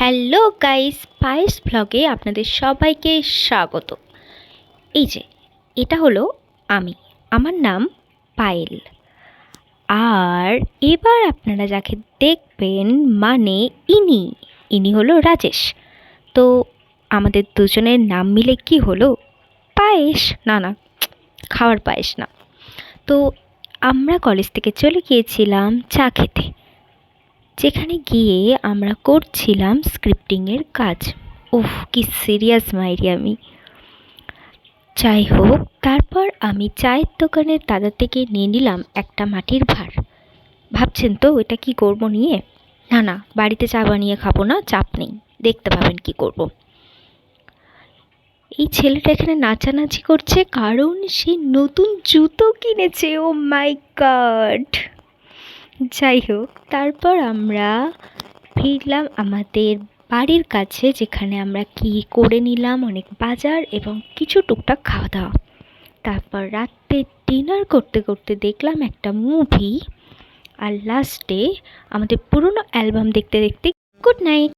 Hello guys, পায়েস ব্লগে আপনাদের সবাইকে স্বাগত। এই যে এটা হলো আমি, আমার নাম পায়েল। আর এবার আপনারা যাকে দেখবেন মানে ইনি ইনি হলো রাজেশ। তো আমাদের দুজনের নাম মিলে কি হলো? পায়েস। না না, খাওয়ার পায়েস না। তো আমরা কলেজ থেকে চলে গিয়েছিলাম চা খেতে, যেখানে গিয়ে আমরা করছিলাম স্ক্রিপ্টিংয়ের কাজ। উফ, কি সিরিয়াস মাইরি আমি। যাই হোক, তারপর আমি চায়ের দোকানের দাদা থেকে নিয়ে নিলাম একটা মাটির ভাঁড়। ভাবছেন তো এটা কি করব নিয়ে? না না, বাড়িতে চা বানিয়ে খাবো না, চাপ নেই, দেখতে পাবেন কি করব। এই ছেলেটা এখানে নাচানাচি করছে কারণ সে নতুন জুতো কিনেছে। ও মাই গড। যাই হোক, তারপর আমরা ফিরলাম আমাদের বাড়ির কাছে, যেখানে আমরা কি করে নিলাম অনেক বাজার এবং কিছু টুকটাক খাওয়া দাওয়া। তারপর রাত্রে ডিনার করতে করতে দেখলাম একটা মুভি। আর লাস্টে আমাদের পুরনো অ্যালবাম দেখতে দেখতে গুড নাইট।